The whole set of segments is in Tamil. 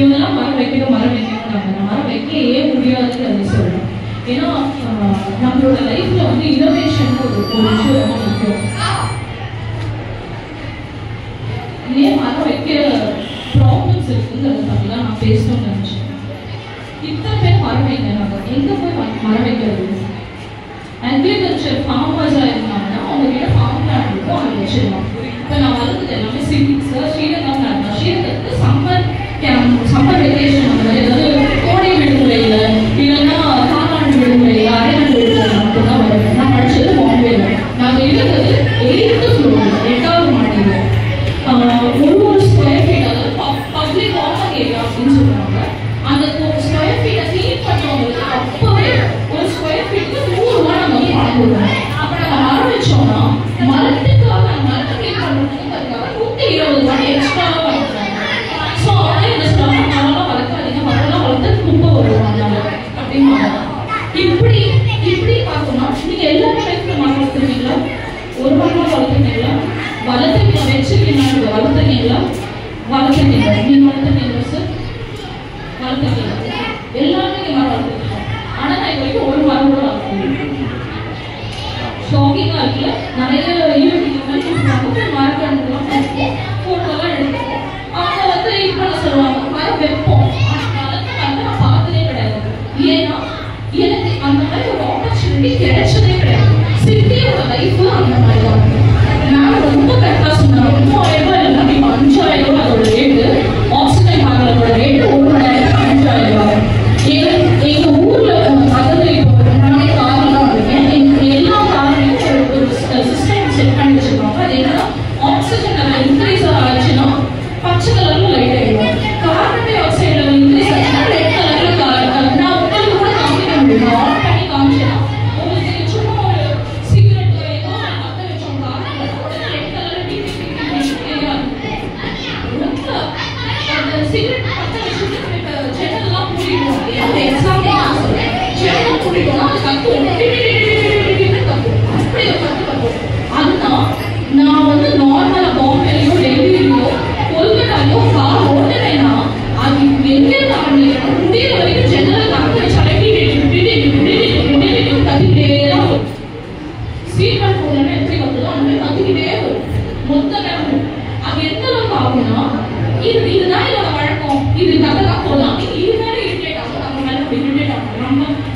இவங்கெல்லாம் மரம் வைக்கணும் மரம் வைக்கவே முடியாதுன்னு அதை சொல்றேன். ஏன்னா நம்மளோட லைஃப்ல வந்து இனோவேஷன் ஒரு விஷயம் ரொம்ப முக்கியம். ஏன் மரம் வைக்கிற ப்ராப்ளம்ஸ் இருக்குங்கிறதுக்காக நான் பேசணும்னு நினைச்சேன். இத்தனை பேர் மரம் வைக்கிறாங்க, எங்க போய் மரம் வைக்கிறது? அக்ரிகல்ச்சர் ஃபார்மர்ஸா இருந்தாங்கன்னா அவங்க கிட்ட ஃபார்ம் லேண்ட் இருக்கும், அவங்க வச்சிருவாங்க. இப்போ நான் வளர்ந்தது எல்லாமே சிட்டிஸ், ஸ்ரீரங்கம் நடந்தா ஸ்ரீரங்கத்துக்கு சம்மர் வெக்கேஷன் ஏதாவது கோடை விடுமுறையில இல்லைன்னா காலாண்டு விடுமுறையில அரையாண்டு விடுமுறையில மட்டும்தான் வருவேன். நான் படிச்சது பாம்பேல. நாங்கள் இருந்தது 8th ஃப்ளோர், 8வது மாடியில். ஒரு ஸ்கொயர் ஃபீட், அதாவது பப்ளிக் காமன் ஏரியா அப்படின்னு சொல்லுவாங்க. அந்த ஸ்கொயர் ஃபீட்டை க்ளீன் பண்ணுறவங்களுக்கு அப்பவே ஒரு ஸ்கொயர் ஃபீட்டுக்கு 100 ரூபா நம்ம வந்து பணம் கொடுக்கணும். அப்போ நம்ம மரம் வச்சோம்னா மரத்துக்காக மரத்தை க்ளீன் பண்ணுறதுக்காக 120 ரூபா எக்ஸ்ட்ராவாக வாங்கிக்கிறாங்க. ஸோ அவங்க இந்த ஸ்டாஃப் மரம்லாம் வளர்க்காதீங்க, மரம்லாம் வளர்த்து குப்பை வருவாங்க அப்படின்னு. இப்படி பார்த்தோம்னா நீங்க எல்லாரும் லைஃப்ல மரம் வளர்த்துருக்கீங்களா? ஒரு மரமா வளர்த்துருக்கீங்களா? வளர்த்துருக்கீங்க, வச்சிருக்கீங்களா? வளர்த்துருக்கீங்களா? வளர்த்துருக்கீங்க. நீங்க வளர்த்துருக்கீங்களா சார்? வளர்த்துருக்கீங்க. எல்லாருமே நீங்க மரம் வளர்த்துருக்கீங்க. ஆனா நான் இது வரைக்கும் ஒரு மரம் கூட வளர்த்துருக்கேன். ஷாக்கிங்கா இருக்குல்ல? நிறைய ஈவென்ட் மரக்கன்றுலாம் போட்டோலாம் எடுத்துருக்கோம். அவங்க வந்து இப்ப சொல்லுவாங்க மரம் வைப்போம், வளர்த்து வந்து நான் பார்த்ததே கிடையாது. ஏன்னா எனக்கு அந்த மாதிரி ஒரு ஆப்பர்ச்சுனிட்டி கிடைச்சதே கிடையாது. சிட்டியோட லைஃப் அந்த மாதிரி தான். நான் ரொம்ப கரெக்டாக சொன்னேன். 3000 ரூபாய் இல்லை, இப்போ 5000 ரூபாய் அதோட ரேட்டு. ஆக்சிஜன் வாங்குறதோட ரேட்டு 1 மணி நேரத்துக்கு 5000 ரூபாய். எங்க ஊர்ல அதாவது இப்போ நானே கார்லாம் வந்திருக்கேன். எல்லா கார்லையும் ஒரு சிஸ்டம் செட் பண்ணி வச்சிருக்காங்க. அது என்னன்னா ஆக்சிஜன் லெவல் இன்க்ரீஸ் ஆச்சுன்னா பச்சை கலர்ல லைட் ஆயிடும். Carbon di oxide level increase ஆச்சுன்னா ரெட் கலர்ல நான் உங்களுக்கு கூட காமிக்க முடியும். ஆன் பண்ணி காமிச்சேன்னா உங்களுக்கு சும்மா ஒரு சிகரெட் ஏதோ பத்த வச்சோம் கார்ல ரெட் கலர்ல டிவி அந்த சிகரெட் பத்த வச்சுட்டு ஜன்னல்லாம் மூடிடுவோம். அந்த எக்ஸாம்பிள் ஜன்னல் மூடிட்டோம்னா அது கத்தும், அப்படி ஒரு கத்தும். அதுதான் நான் வந்து நார்மலா பாம்பேலையோ டெல்லியிலையோ கொல்கட்டாலையோ கார் ஓட்டுறேன்னா அது எங்கேருந்து ஆரம்பிக்கிறோம் முடியிற வரைக்கும் ஜன்னல் கத்து வச்சாலே கத்திக்கிட்டே தான் வரும். சீட் போடணும்னா எப்படி கத்துதோ அந்த மாதிரி கத்திக்கிட்டே வரும் மொத்த நேரம். அது எந்த அளவுக்கு ஆகும்னா இதுதான் இதோட வழக்கம், இது கதை தான் போடலாம். இது மேல இரிட்டேட் ஆகும், நம்ம மேல இரிட்டேட் ஆகும்.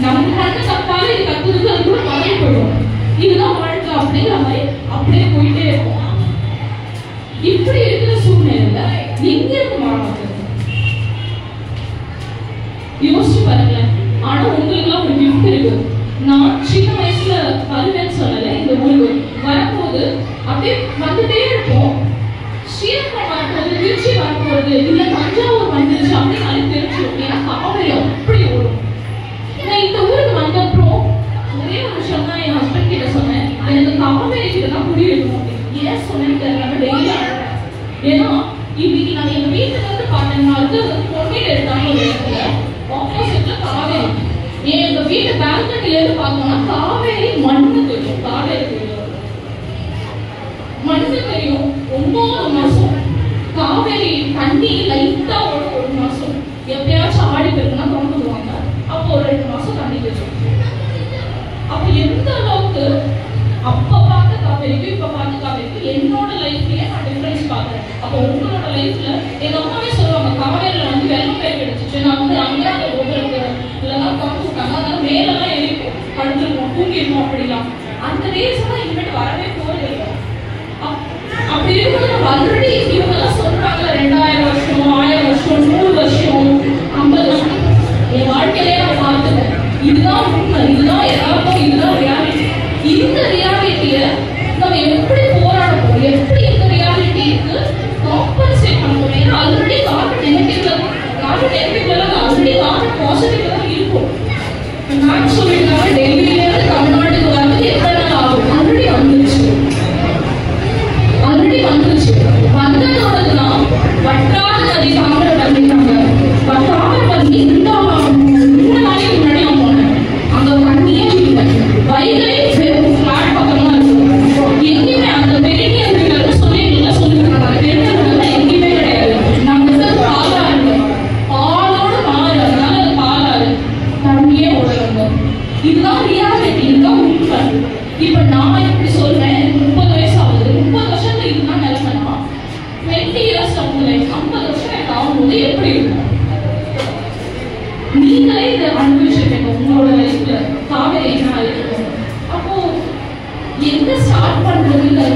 நம்ம பண்ண தப்பால இது கத்துறது அது கூட மறைய போயிடும். இதுதான் வாழ்க்கை அப்படிங்கிற மாதிரி அப்படியே போயிட்டே இருக்கும். இப்படி இருக்கிற சூழ்நிலையில எங்க இருக்கு மரம் வளர்க்குறது? யோசிச்சு பாருங்களேன். ஆனா உங்களுக்கு எல்லாம் ஒரு கிஃப்ட் இருக்கு. நான் சின்ன வயசுல வருவேன்னு சொல்லல, இந்த ஊருக்கு வரும்போது அப்படியே வந்துட்டே இருப்போம். ஸ்ரீரங்கம் வரப்போகுது, திருச்சி வரப்போகுது, இல்ல தஞ்சாவூர் வந்துருச்சு அப்படின்னு தெரிஞ்சிடும். ஏன்னா காவேரி அப்படி ஓடும். நான் இந்த ஊருக்கு வந்த அப்புறம் ஒரே ஒரு விஷயம் தான் என் ஹஸ்பண்ட் கிட்ட சொன்னேன், எனக்கு காவேரி கிட்ட தான் குடி வைக்கணும் அப்படின்னு. ஏன் சொன்னேன்னு தெரியல, டெய்லி ஏன்னா இன்னைக்கு நான் எங்க வீட்டுல இருந்து பார்த்தேன். நான் வந்து பொன்னியில் எடுத்தாங்க ஒரு இடத்துல ஆப்போசிட்ல காவேரி. எங்க வீட்டு பால்கனில இருந்து பார்த்தோம்னா காவேரி மண்ணு தெரியும், காவேரி தெரியும், மண்ணு தெரியும். 9 மாசம் காவேரி தண்ணி லைட்டா ஓடும். 1 மாசம் எப்பயாச்சும் ஆடி பெருக்குன்னா திறந்துடுவாங்க. அப்போ ஒரு 2 மாசம் தண்ணி தெரியும். அப்ப எந்த அளவுக்கு அப்ப பார்த்த காவேரிக்கும் இப்ப பார்த்த காவேரிக்கும் என்னோட லைஃப்லயே நான் டிஃபரன்ஸ் பார்க்கிறேன். அப்போ உங்களோட லைஃப்ல எங்க அம்மாவே சொல்லுவாங்க காவேரியில வந்து வெள்ளம் பெயர் கிடைச்சிச்சு. நான் வந்து அங்கே அந்த ஒவ்வொரு இல்லைன்னா காத்து விட்டாங்க, அதனால மேலெல்லாம் ஏறி படுத்துருவோம், தூங்கிடுவோம். அப்படிலாம் அந்த ரேஸ் எல்லாம் இனிமேட்டு வரவே போறது இல்லை. அப்படி இருக்கும்போது நம்ம ஆல்ரெடி இவங்கெல்லாம் சொல்றாங்க 2000 வருஷம், 1000 வருஷம், 100 வருஷம், 50 வருஷம். என் வாழ்க்கையிலே நான் பார்த்துட்டேன். இதுதான் உண்மை, இதுதான் யதார்த்தம், இதுதான் ரியாலிட்டி. இந்த ரியாலிட்டிய நம்ம எப்படி போராடணும், எப்படி இந்த ரியாலிட்டிக்கு காம்பன்சேட் பண்ணணும்? ஏன்னா ஆல்ரெடி கார்பன் நெகட்டிவ்ல ஆல்ரெடி கார்பன் பாசிட்டிவ்ல தான் இருக்கும். நான் சொல்லியிருந்தாங்க டெல்லியில இருந்து தமிழ்நாட்டுக்கு வரது எத்தனை நாள் ஆகும்? ஆல்ரெடி வந்துருச்சு.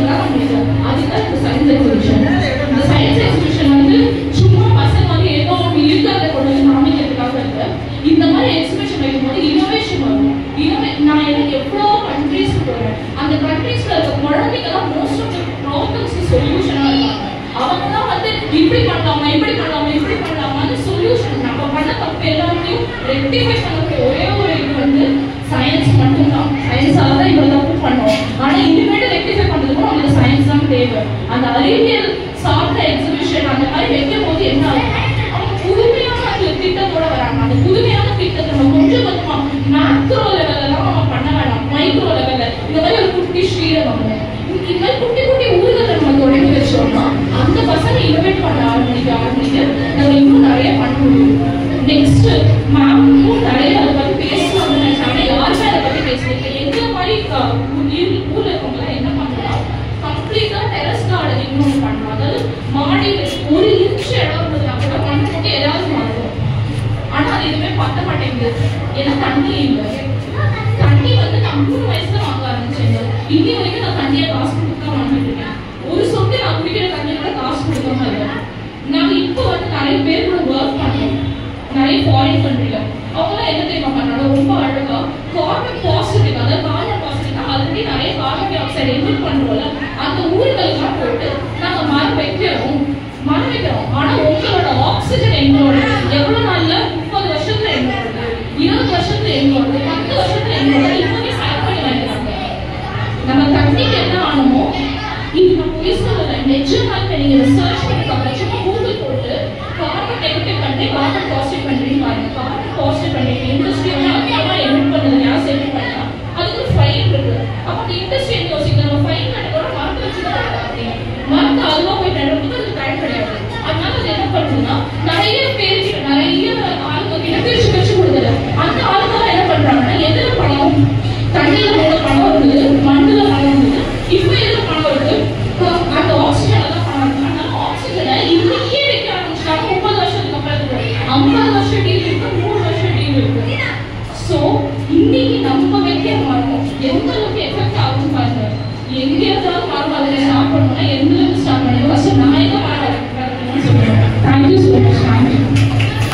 காமிக்கிறதுக்காக முடியும். அதுதான் இந்த சயின்ஸ் எக்ஸிபிஷன். இந்த சயின்ஸ் எக்ஸிபிஷன் வந்து சும்மா பசங்க வந்து ஏதோ இருக்கிறத கொண்டு வந்து காமிக்கிறதுக்காக இல்லை. இந்த மாதிரி எக்ஸிபிஷன் வைக்கும்போது இனோவேஷன் வரும். நான் எனக்கு எவ்வளோ கண்ட்ரீஸ்க்கு போகிறேன், அந்த கண்ட்ரீஸ்ல இருக்க குழந்தைங்க தான் மோஸ்ட் ஆஃப் த ப்ராப்ளம்ஸ்க்கு சொல்யூஷனாக இருக்காங்க. அவங்க தான் வந்து இப்படி பண்ணலாமா இப்படி பண்ணலாமான்னு சொல்யூஷன். நம்ம பண்ண தப்பு எல்லாத்தையும் ரெக்டிஃபை பண்ணக்கூடிய ஒரே ஒரு இது வந்து சயின்ஸ் மட்டும்தான். சயின்ஸால தான் இவ்வளோ தப்பு பண்ணோம். ஆனால் இனிமேட்டு ரெக்டிஃபை பண்ணுறதுக்கும் அவங்களுக்கு சயின்ஸ் தான் தேவை. அந்த அறிவியல் சார்ந்த எக்ஸிபிஷன் அந்த மாதிரி வைக்கும் போது என்ன ஆகும், அவங்க புதுமையான திட்டத்தோட வராங்க. அந்த புதுமையான திட்டத்தை நம்ம கொஞ்சம் கொஞ்சமா மேக்ரோ லெவல்லாம் நம்ம பண்ண வேணாம், மைக்ரோ லெவல்ல இந்த மாதிரி ஒரு குட்டி ஸ்ரீரகம் இந்த மாதிரி குட்டி குட்டி ஊர்களை நம்ம தொடங்கி வச்சோம்னா அந்த பசங்க இனோவேட் பண்ண ஆரம்பிக்க நம்ம இன்னும் நிறைய பண்ண முடியும். நெக்ஸ்ட் மேமும் நிறைய அதை பத்தி பேசலாம் நினைச்சாங்க. யாருமே அதை பத்தி பேசல. எந்த மாதிரி ஊர்ல இருக்கவங்க என்ன பண்ணலாம், கம்ப்ளீட்டா டெரஸ் கார்டனிங் பண்ணலாம். அதாவது மாடி ஒரு இன்ச் இடம் இருந்ததுனா கூட மண் போட்டு ஏதாவது மாறும். ஆனா அது எதுவுமே பண்ண மாட்டேங்குது. ஏன்னா தண்ணி இல்லை. தண்ணி வந்து நான் 3 வயசுல வாங்க ஆரம்பிச்சேன். இன்னி வரைக்கும் நான் தண்ணியை காசு கொடுத்து தான் வாங்கிட்டு இருக்கேன். ஒரு சொட்டு நான் குடிக்கிற தண்ணியோட காசு கொடுக்காம இல்லை. நாங்க இப்போ வந்து நிறைய பேர் கூட ஒர்க் பண்ணோம், நிறைய ஃபாரின் கண்ட்ரில. அவங்களாம் என்ன தெரியுமா பண்ணாங்க, ரொம்ப அழகா கார்பன் பாசிட்டிவ், அதாவது கார்பன் பாசிட்டிவ்னா ஆல்ரெடி நிறைய கார்பன் டை ஆக்சைடு எமிட் பண்றோம்ல, அந்த ஊர்களுக்கெல்லாம் போட்டு நாங்க மரம் வைக்கிறோம். ஆனா உங்களோட ஆக்சிஜன் எங்களோட எவ்வளவு நாள்ல 30 வருஷத்துல எங்களோட, 20 வருஷத்துல எங்களோட, 10 வருஷத்துல எங்களோட இப்பவே செலக்ட் பண்ணி வாங்கிக்கிறாங்க. நம்ம தண்ணிக்கு என்ன ஆனமோ இது நான் போய் சொல்லல. நிஜமாக நீங்க ரிசர்ச் பண்ணி பார்க்கலாம். சும்மா கூகுள் போட்டு carbon negative country carbon positive கண்ட்ரின்னு பாருங்க. கார்பன் பாசிட்டிவ் கண்ட்ரி இண்டஸ்ட்ரி வந்து அதிகமா எமிட் பண்ணது யார் செட் பண்ணா அதுக்கு ஒரு ஃபைன் இருக்கு. அப்ப அந்த இண்டஸ்ட்ரி என்ன யோசிக்கணும், நம்ம ஃபைன் கட்டணும், மரத்தை வச்சுதான் மரத்தை அதுவா போய் நடுறதுக்கு அதுக்கு டைம் கிடையாது. அதனால அது என்ன பண்ணுதுன்னா நிறைய பேருக்கு நிறைய ஆளுங்க கிட்ட பிரிச்சு கொடுக்குது. அந்த ஆளுங்க என்ன பண்றாங்கன்னா எதுல பணம், தண்ணியில போட பணம் இருக்குது, மண்ணுல பணம் இருக்குது, இப்ப எதுல பணம் இருக்கு, அந்த ஆக்சிஜன்ல தான் பணம் இருக்கு. அதனால ஆக்சிஜனை இன்னைக்கே வைக்க ஆரம்பிச்சிட்டாங்க. 30 வருஷத்துக்கு அப்புறம் 50 வருஷம் டீல் இருக்கு, 3 வருஷம் டீல் இருக்கு. ஸோ இன்னைக்கு நம்ம வைக்கிற மரம் எந்த அளவுக்கு எஃபெக்ட் ஆகும் பாருங்க. எங்க இருந்தாலும் மரம் அதில் ஸ்டார்ட் பண்ணணும்னா எந்த அளவுக்கு ஸ்டார்ட் பண்ணுங்க. ஃபர்ஸ்ட் நான் எங்க மரம் வளர்க்கணும்னு சொல்லுவேன். Thank you so much.